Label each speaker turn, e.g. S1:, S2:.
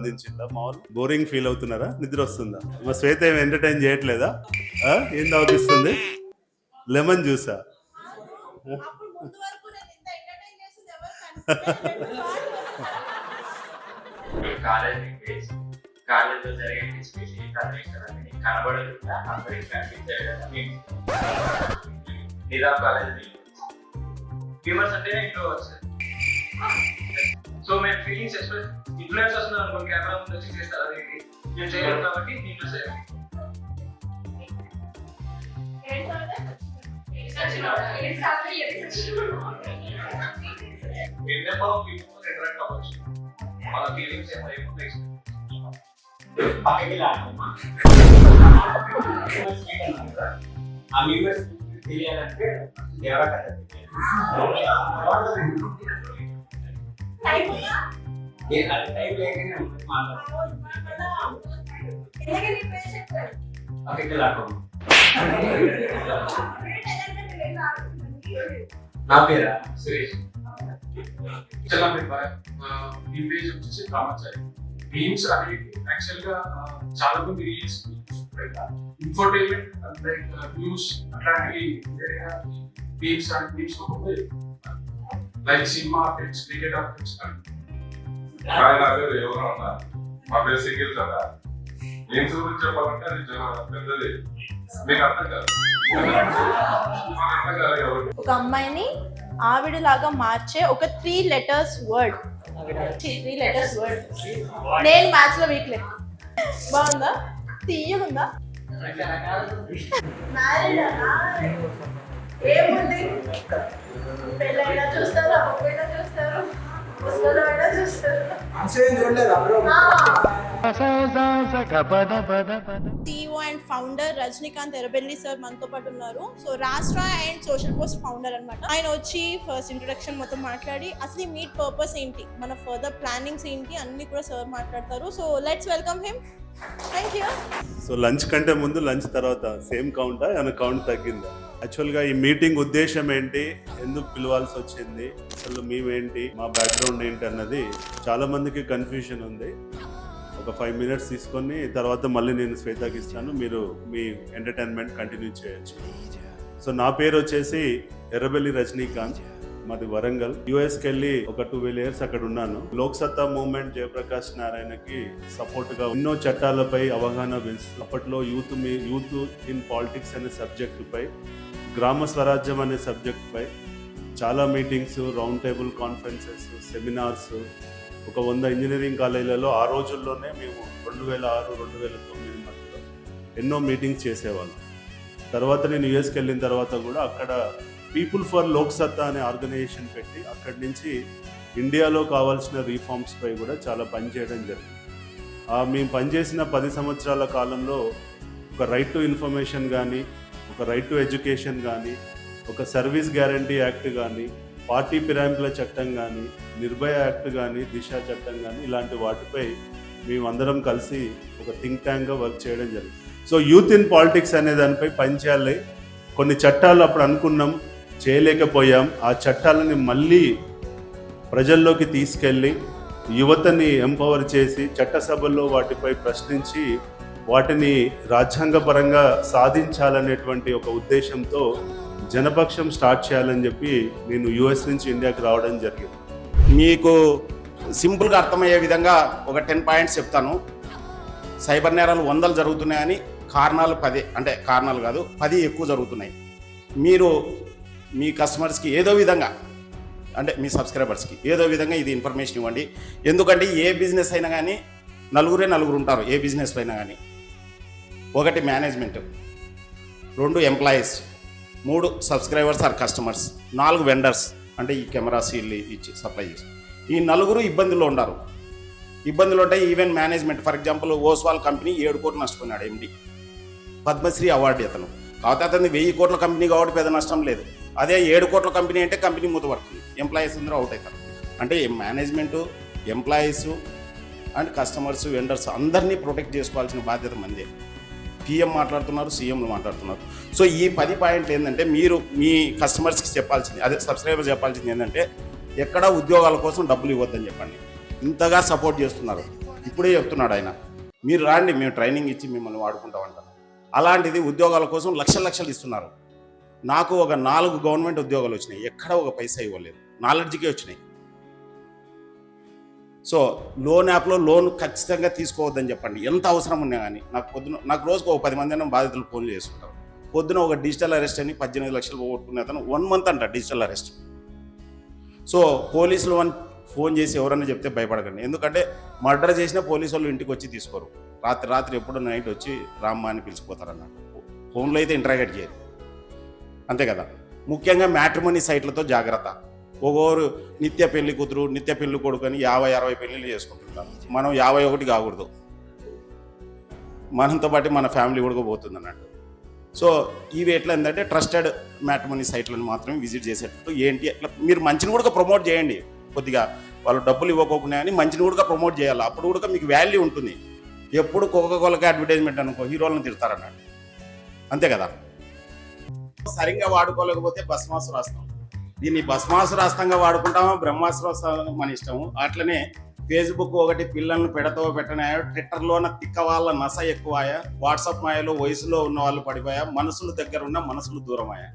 S1: సంపాదించిందా మామూలు? Boring feel అవుతున్నారా? నిద్ర వస్తుందా? మా శ్వేత ఏమి ఎంటర్టైన్ చేయట్లేదా? ఏం తాగిస్తుంది? లెమన్ జ్యూసా?
S2: కాలేజీలో జరిగే కనబడకుండా అందరికి కనిపించే నిజాం కాలేజ్ ఫీవర్స్ అంటే ఇంట్లో వస్తుంది. సో మేము ఫీలింగ్స్ ఎక్స్ప్రెస్ ఇన్ఫ్లుయెన్స్ వస్తుంది అనుకో, కెమెరా ముందు వచ్చి చేస్తారు. అది నేను చేయలేదు కాబట్టి దీంట్లో చేయాలి. ఇంటరాక్ట్ అవ్వచ్చు, వాళ్ళ ఫీలింగ్స్ ఆ వ్యూవర్స్ తెలియాలంటే టైం లేకనే ఉంటుంది నా పేరా సురేష్.
S3: ఈ పేజ్ వచ్చేసి బ్రహ్మచారి. మీమ్స్ అనేవి యాక్చువల్ గా చాలా మంది రీల్స్ ఇన్ఫోటైన్మెంట్ లైక్ న్యూస్ అట్లాంటివి memes and memes like cinema updates, cricket updates.
S4: నా పేరు ఎవరన్నా, మా పేరు సింగిల్ కదా. మీమ్స్ గురించి చెప్పాలంటే అది పెద్దది, మీకు అర్థం కాదు.
S5: ఒక అమ్మాయిని ఆవిడలాగా మార్చే ఒక 3 letters వర్డ్. 3 letters word. నేను మ్యాథ్స్ లో వీక్ లే. బాగుందా? తీయగుందా? ఏముంది? పెళ్ళైనా చూస్తారు, అమ్మైనా చూస్తారు, ముసలోళ్ళైనా చూస్తారు. CEO and founder Rajinikanth Errabelli sir మనతో పాటు ఉన్నారు. సో రాష్ట్ర అండ్ సోషల్ పోస్ట్ ఫౌండర్ అన్నమాట. ఆయన వచ్చి ఫస్ట్ ఇంట్రొడక్షన్ మొత్తం మాట్లాడి అసలు ఈ మీట్ పర్పస్ ఏంటి, మన ఫర్దర్ ప్లానింగ్స్ ఏంటి అన్ని కూడా సార్ మాట్లాడతారు. So let's welcome him. Thank you.
S1: So lunch కంటే ముందు, లంచ్ తర్వాత సేమ్ కౌంటా? ఏమైనా కౌంట్ తగ్గిందా? యాక్చువల్గా ఈ మీటింగ్ ఉద్దేశం ఏంటి, ఎందుకు పిలవాల్సి వచ్చింది, అసలు మేమేంటి, మా బ్యాక్గ్రౌండ్ ఏంటి అన్నది చాలా మందికి కన్ఫ్యూజన్ ఉంది. ఒక 5 minutes తీసుకొని తర్వాత మళ్ళీ నేను శ్వేతకి ఇస్తాను, మీరు మీ ఎంటర్టైన్మెంట్ కంటిన్యూ చేయొచ్చు. సో నా పేరు వచ్చేసి ఎర్రబెల్లి రజనీకాంత్, మాది వరంగల్. యుఎస్కి వెళ్ళి ఒక 12 years అక్కడ ఉన్నాను. లోక్ సత్తా మూవ్మెంట్ జయప్రకాష్ నారాయణకి సపోర్ట్ గా ఎన్నో చట్టాలపై అవగాహన పెంచుతూ అప్పట్లో యూత్ ఇన్ పాలిటిక్స్ అనే సబ్జెక్టు పై, గ్రామ స్వరాజ్యం అనే సబ్జెక్ట్ పై చాలా meetings, round table conferences, seminars, ఒక 100 ఇంజనీరింగ్ కాలేజీలలో ఆ రోజుల్లోనే మేము 2006-2009 మధ్యలో ఎన్నో మీటింగ్స్ చేసేవాళ్ళం. తర్వాత నేను యుఎస్కి వెళ్ళిన తర్వాత కూడా అక్కడ పీపుల్ ఫర్ లోక్ సత్తా అనే ఆర్గనైజేషన్ పెట్టి అక్కడి నుంచి ఇండియాలో కావాల్సిన రీఫార్మ్స్ పై కూడా చాలా పనిచేయడం జరిగింది. మేము పనిచేసిన 10 సంవత్సరాల కాలంలో ఒక రైట్ టు ఇన్ఫర్మేషన్ కానీ, ఒక రైట్ టు ఎడ్యుకేషన్ కానీ, ఒక సర్వీస్ గ్యారంటీ యాక్ట్ కానీ, పార్టీ ఫిరాయింపుల చట్టం కానీ, నిర్భయ యాక్ట్ కానీ, దిశ చట్టం కానీ, ఇలాంటి వాటిపై మేమందరం కలిసి ఒక థింక్ ట్యాంక్గా వర్క్ చేయడం జరిగింది. సో యూత్ ఇన్ పాలిటిక్స్ అనే దానిపై పనిచేయాలి. కొన్ని చట్టాలు అప్పుడు అనుకున్నాం, చేయలేకపోయాం. ఆ చట్టాలని మళ్ళీ ప్రజల్లోకి తీసుకెళ్ళి యువతని ఎంపవర్ చేసి చట్టసభల్లో వాటిపై ప్రశ్నించి వాటిని రాజ్యాంగపరంగా సాధించాలనేటువంటి ఒక ఉద్దేశంతో జనపక్షం స్టార్ట్ చేయాలని చెప్పి నేను యుఎస్ నుంచి ఇండియాకి రావడం జరిగింది.
S6: మీకు సింపుల్గా అర్థమయ్యే విధంగా ఒక 10 points చెప్తాను. సైబర్ నేరాలు 100 జరుగుతున్నాయని, కారణాలు 10, అంటే కారణాలు కాదు 10 ఎక్కువ జరుగుతున్నాయి. మీరు మీ కస్టమర్స్కి ఏదో విధంగా, అంటే మీ సబ్స్క్రైబర్స్కి ఏదో విధంగా ఇది ఇన్ఫర్మేషన్ ఇవ్వండి. ఎందుకంటే ఏ బిజినెస్ అయినా కానీ నలుగురు ఉంటారు. ఏ బిజినెస్లో అయినా కానీ 1 management, 2 employees, 3 subscribers or customers, 4 vendors, అంటే ఈ కెమెరాస్ ఇల్లు ఇచ్చి సప్లై చేసి ఈ 4 ఇబ్బందుల్లో ఉన్నారు. ఇబ్బందులు ఉంటాయి. Even management, for example Oswal company 7 కోట్లు నష్టపోయినాడు ఎండి, పద్మశ్రీ అవార్డు అతను. కాకపోతే అతను 1000 కోట్ల కంపెనీ కాబట్టి పెద్ద నష్టం లేదు. అదే 7 కోట్ల కంపెనీ అంటే కంపెనీ మూతపడుతుంది, ఎంప్లాయీస్ అందరూ అవుట్ అవుతారు. అంటే management, employees and customers, vendors అందరినీ ప్రొటెక్ట్ చేసుకోవాల్సిన బాధ్యత మందే. పిఎం మాట్లాడుతున్నారు, సీఎంలు మాట్లాడుతున్నారు. సో ఈ 10 పాయింట్లు ఏంటంటే మీరు మీ కస్టమర్స్కి చెప్పాల్సింది, అదే సబ్స్క్రైబర్స్ చెప్పాల్సింది ఏంటంటే ఎక్కడ ఉద్యోగాల కోసం డబ్బులు ఇవ్వద్దని చెప్పండి. ఇంతగా సపోర్ట్ చేస్తున్నారు. ఈ ఇప్పుడే చెప్తున్నాడు ఆయన, మీరు రాండి మేము ట్రైనింగ్ ఇచ్చి మిమ్మల్ని వాడుకుంటామంటారు. అలాంటిది ఉద్యోగాల కోసం లక్షలు ఇస్తున్నారు. నాకు ఒక 4 గవర్నమెంట్ ఉద్యోగాలు వచ్చినాయి, ఎక్కడ ఒక పైసా ఇవ్వలేదు, నాలెడ్జ్కే వచ్చినాయి. సో లోన్ యాప్లో లోన్ ఖచ్చితంగా తీసుకోవద్దని చెప్పండి, ఎంత అవసరం ఉన్నా కానీ. నాకు రోజుకు ఒక 10 మంది అయినా బాధితులు ఫోన్లు చేసుకుంటారు. పొద్దున ఒక డిజిటల్ అరెస్ట్ అని 18 లక్షలు పోగొట్టుకునే అతను 1 మంత్ అంట డిజిటల్ అరెస్ట్. సో పోలీసులు ఫోన్ చేసి ఎవరన్నా చెప్తే భయపడకండి, ఎందుకంటే మర్డర్ చేసిన పోలీసు వాళ్ళు ఇంటికి వచ్చి తీసుకోరు, రాత్రి ఎప్పుడు నైట్ వచ్చి రామ్మా అని పిలిచిపోతారు అన్నట్టు. ఫోన్లో అయితే ఇంటరాగేట్ చేయరు, అంతే కదా. ముఖ్యంగా మ్యాట్రిమోనీ సైట్లతో జాగ్రత్త. ఒక్కొరు నిత్య పెళ్లి కూతురు, నిత్య పెళ్లి కొడుకు అని 50-60 పెళ్ళిళ్ళు చేసుకుంటుంటారు. మనం 51 కాకూడదు, మనతో పాటు మన ఫ్యామిలీ కూడా పోతుంది అన్నట్టు. సో ఇవి ఎట్లా ఏంటంటే ట్రస్టెడ్ మ్యాట్రిమోనీ సైట్లను మాత్రమే విజిట్ చేసేటట్టు ఏంటి అట్లా మీరు మంచిని కూడా ప్రమోట్ చేయండి. కొద్దిగా వాళ్ళు డబ్బులు ఇవ్వకోకుండా అని మంచిని కూడా ప్రమోట్ చేయాలి, అప్పుడు కూడా మీకు వాల్యూ ఉంటుంది. ఎప్పుడు కోకోకోలకి అడ్వర్టైజ్మెంట్ అనుకో హీరోలను తిడతారన్నట్టు, అంతే కదా. సరిగ్గా వాడుకోలేకపోతే భస్మాసు రాస్తాం, దీన్ని భస్మాసు రాస్తంగా వాడుకుంటామో బ్రహ్మాసు రాస్తామో మన ఇష్టము. అట్లనే ఫేస్బుక్ ఒకటి పిల్లల్ని పెడతో పెట్టనాయా, ట్విట్టర్లోన తిక్క వాళ్ళ నస ఎక్కువాయా, వాట్సాప్ మాయలో వయసులో ఉన్న వాళ్ళు పడిపోయా, మనసులు దగ్గర ఉన్న మనసులు దూరమాయా.